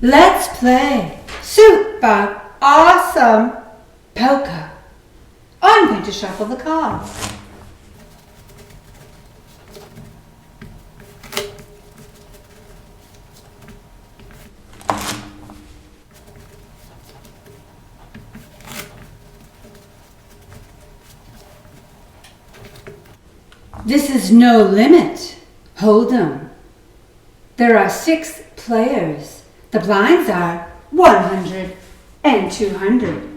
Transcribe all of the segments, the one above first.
Let's play super awesome poker. I'm going to shuffle the cards. This is no limit. Hold'em. There are 6 players. The blinds are 100 and 200.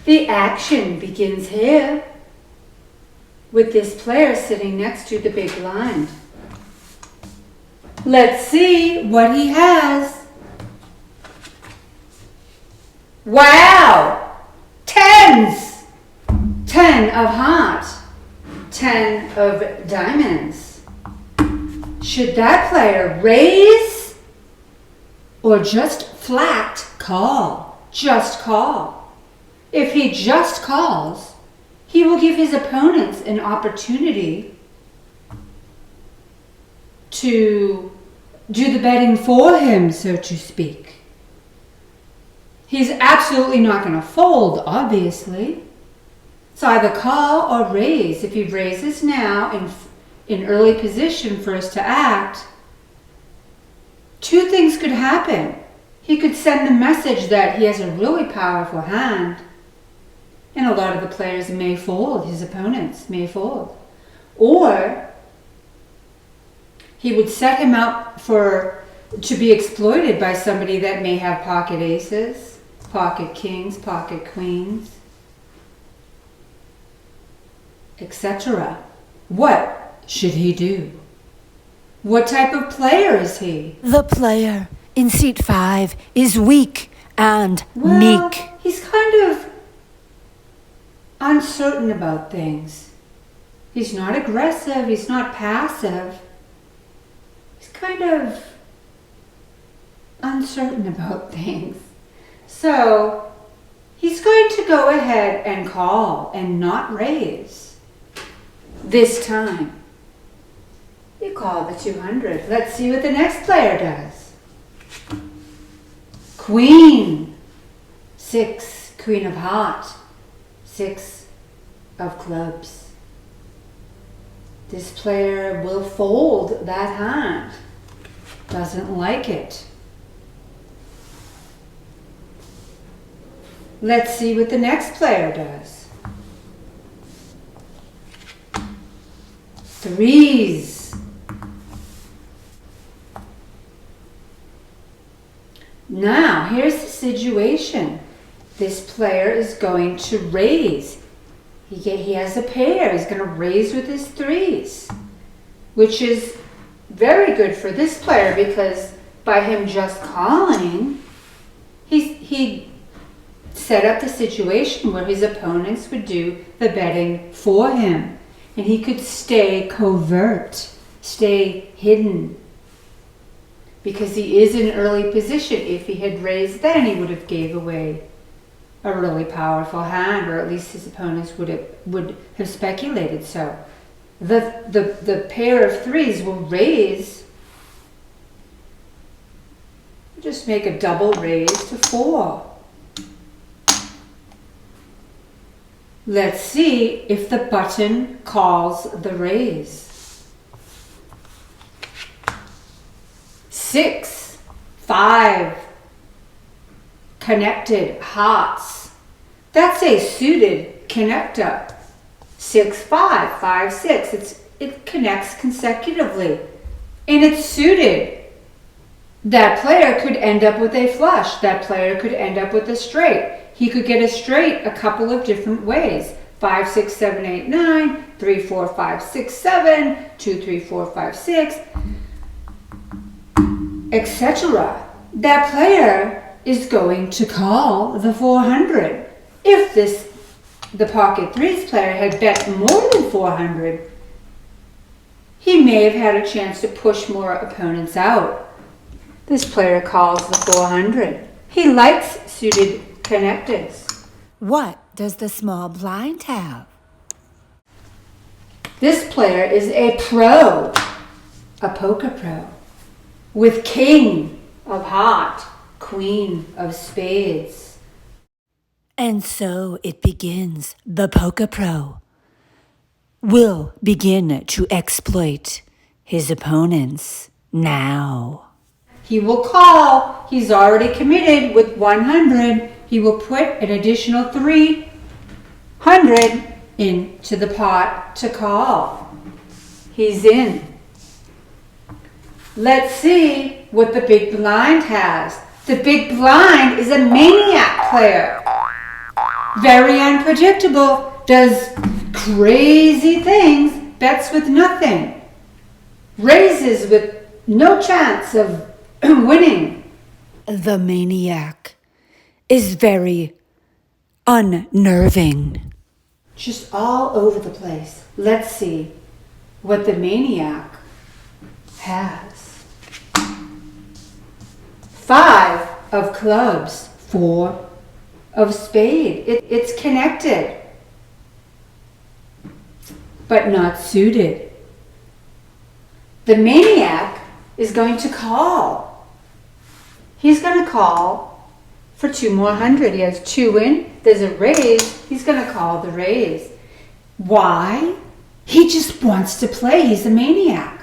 The action begins here, with this player sitting next to the big blind. Let's see what he has. Wow! 10s! 10 of hearts. 10 of diamonds. Should that player raise or just flat call? Just call. If he just calls, he will give his opponents an opportunity to do the betting for him, so to speak. He's absolutely not going to fold, obviously. It's either call or raise. If he raises now in early position for us to act, 2 things could happen. He could send the message that he has a really powerful hand, and a lot of the players may fold, his opponents may fold. Or he would set him up to be exploited by somebody that may have pocket aces, pocket kings, pocket queens, etc. What should he do? What type of player is he? The player in seat 5 is weak and meek. He's kind of uncertain about things. He's not aggressive, he's not passive. He's kind of uncertain about things. So he's going to go ahead and call and not raise. This time, you call the 200. Let's see what the next player does. Queen. 6, queen of hearts. 6 of clubs. This player will fold that hand. Doesn't like it. Let's see what the next player does. 3s. Now, here's the situation. This player is going to raise. He has a pair. He's going to raise with his 3s, which is very good for this player because by him just calling, he set up the situation where his opponents would do the betting for him. And he could stay covert, stay hidden, because he is in early position. If he had raised then, he would have gave away a really powerful hand, or at least his opponents would have speculated so. The pair of 3s will raise, just make a double raise to 4. Let's see if the button calls the raise. 6, 5, connected hearts. That's a suited connector. 6, 5, 5, 6. It connects consecutively, and it's suited. That player could end up with a flush. That player could end up with a straight. He could get a straight a couple of different ways. 5, 6, 7, 8, 9, 3, 4, 5, 6, 7, 2, 3, 4, 5, 6, etc. That player is going to call the 400. If the pocket 3s player had bet more than 400, he may have had a chance to push more opponents out. This player calls the 400. He likes suited connectors. What does the small blind have? This player is a pro, a poker pro, with king of heart, queen of spades. And so it begins. The poker pro will begin to exploit his opponents now. He will call. He's already committed with 100. He will put an additional 300 into the pot to call. He's in. Let's see what the big blind has. The big blind is a maniac player. Very unpredictable, does crazy things, bets with nothing, raises with no chance of winning. The maniac is very unnerving. Just all over the place. Let's see what the maniac has. 5 of clubs, 4 of spade. It's connected, but not suited. The maniac is going to call. He's going to call for 2 more hundred. He has 2 in. There's a raise. He's going to call the raise. Why? He just wants to play. He's a maniac.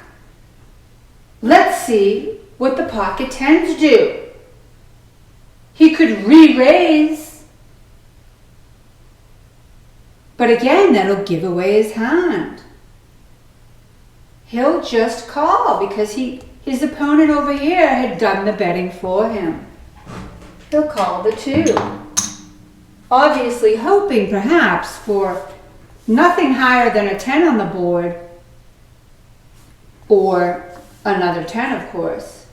Let's see what the pocket tens do. He could re-raise, but again, that'll give away his hand. He'll just call because his opponent over here had done the betting for him. He'll call the 2. Obviously hoping perhaps for nothing higher than a 10 on the board, or another 10, of course.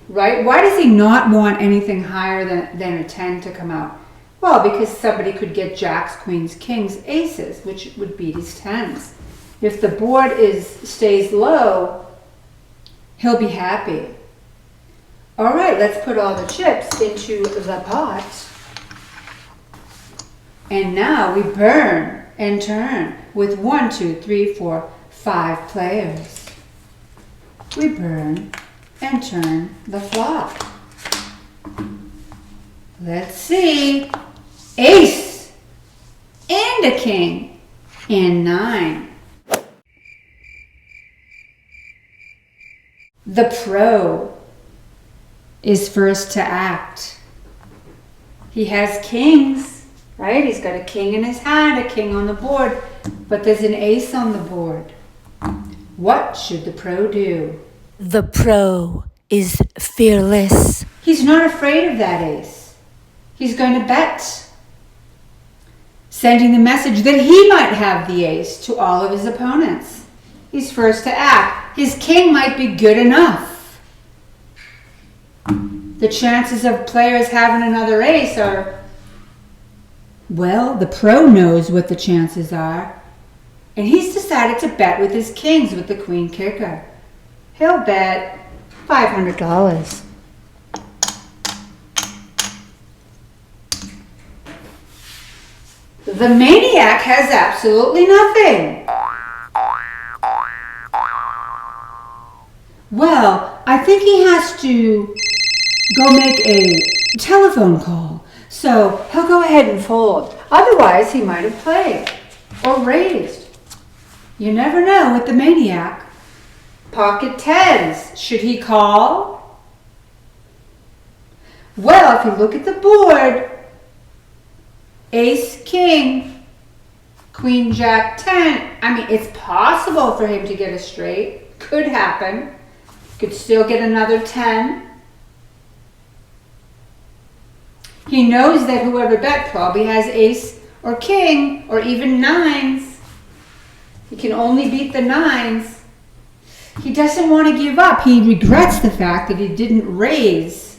Right? Why does he not want anything higher than a 10 to come out? Well, because somebody could get jacks, queens, kings, aces, which would beat his 10s. If the board stays low, he'll be happy. All right, let's put all the chips into the pot. And now we burn and turn with 1, 2, 3, 4, 5 players. We burn and turn the flop. Let's see. Ace and a king and 9. The pro is first to act. He has kings, right? He's got a king in his hand, a king on the board, but there's an ace on the board. What should the pro do? The pro is fearless. He's not afraid of that ace. He's going to bet, sending the message that he might have the ace to all of his opponents. He's first to act. His king might be good enough. The chances of players having another ace are, well, the pro knows what the chances are. And he's decided to bet with his kings with the queen kicker. He'll bet $500. The maniac has absolutely nothing. Well, I think he has to go make a telephone call. So he'll go ahead and fold. Otherwise, he might have played or raised. You never know with the maniac. Pocket tens. Should he call? Well, if you look at the board, ace, king, queen, jack, 10. I mean, it's possible for him to get a straight. Could happen. Could still get another 10. He knows that whoever bet probably has ace or king or even 9s. He can only beat the 9s. He doesn't want to give up. He regrets the fact that he didn't raise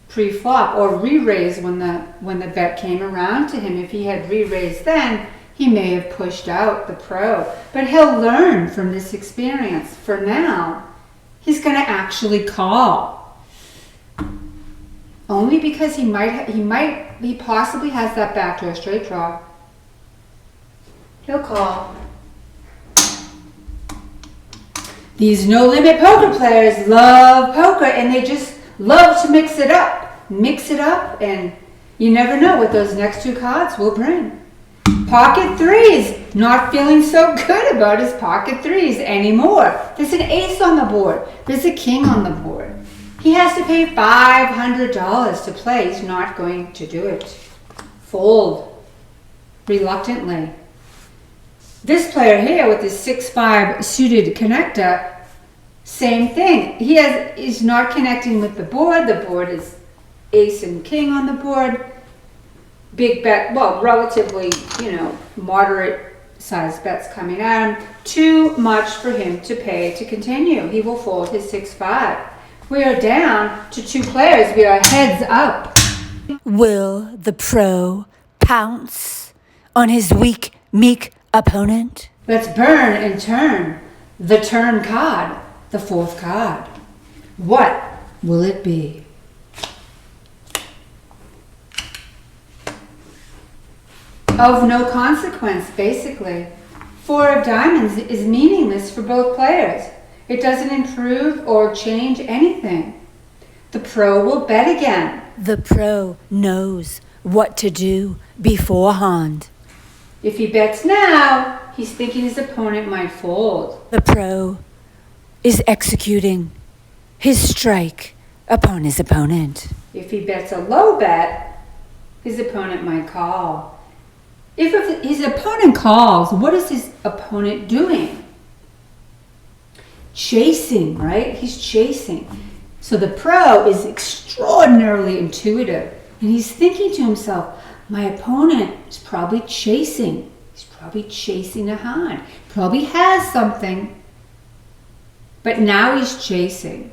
pre-flop or re-raise when the bet came around to him. If he had re-raised then, he may have pushed out the pro. But he'll learn from this experience. For now, he's going to actually call. Only because he possibly has that backdoor straight draw. He'll call. These no-limit poker players love poker, and they just love to mix it up. Mix it up, and you never know what those next two cards will bring. Pocket threes, not feeling so good about his pocket threes anymore. There's an ace on the board. There's a king on the board. He has to pay $500 to play. He's not going to do it. Fold. Reluctantly. This player here with his 6-5 suited connector, same thing. He's not connecting with the board. The board is ace and king on the board. Big bet, well, relatively, moderate size bets coming at him. Too much for him to pay to continue. He will fold his 6-5. We are down to 2 players. We are heads up. Will the pro pounce on his weak, meek opponent? Let's burn and turn the turn card, the 4th card. What will it be? Of no consequence, basically. 4 of diamonds is meaningless for both players. It doesn't improve or change anything. The pro will bet again. The pro knows what to do beforehand. If he bets now, he's thinking his opponent might fold. The pro is executing his strike upon his opponent. If he bets a low bet, his opponent might call. If his opponent calls, what is his opponent doing? Chasing, right? He's chasing. So the pro is extraordinarily intuitive. And he's thinking to himself, my opponent is probably chasing. He's probably chasing a hand. Probably has something. But now he's chasing.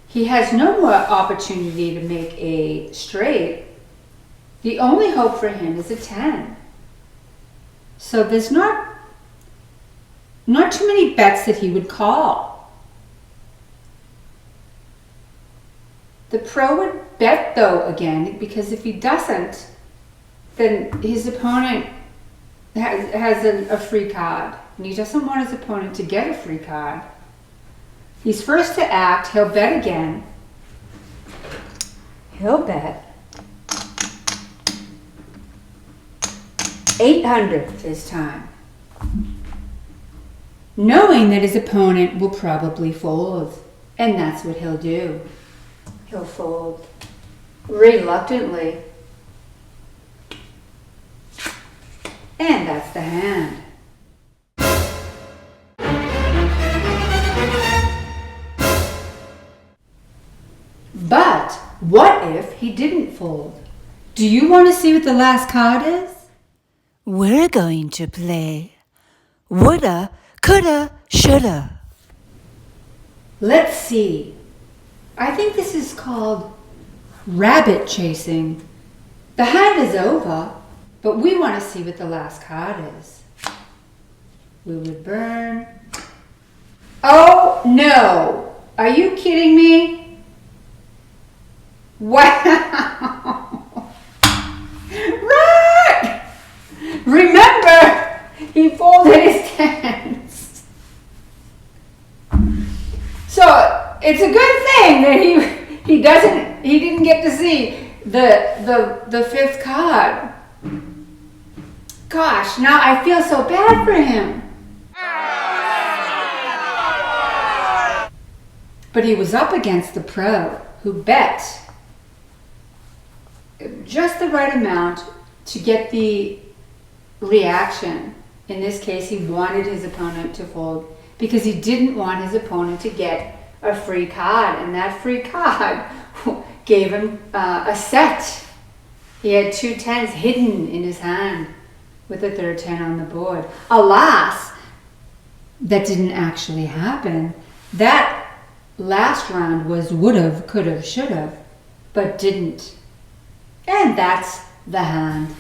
He has no more opportunity to make a straight. The only hope for him is a 10. So there's not too many bets that he would call. The pro would bet though again, because if he doesn't, then his opponent has a free card. And he doesn't want his opponent to get a free card. He's first to act. He'll bet again. He'll bet 800 this time, knowing that his opponent will probably fold, and that's what he'll do. He'll fold reluctantly, and that's the hand. But what if he didn't fold? Do you want to see what the last card is? We're going to play woulda, coulda, shoulda. Let's see. I think this is called rabbit chasing. The hand is over, but we want to see what the last card is. We would burn. Oh no! Are you kidding me? Wow! Right! Remember, he folded his tens. So it's a good thing that he didn't get to see the 5th card. Gosh, now I feel so bad for him. But he was up against the pro who bet just the right amount to get the reaction. In this case, he wanted his opponent to fold because he didn't want his opponent to get a free card, and that free card gave him a set. He had 2 tens hidden in his hand with a 3rd 10 on the board. Alas, that didn't actually happen. That last round was would've, could've, should've, but didn't. And that's the hand.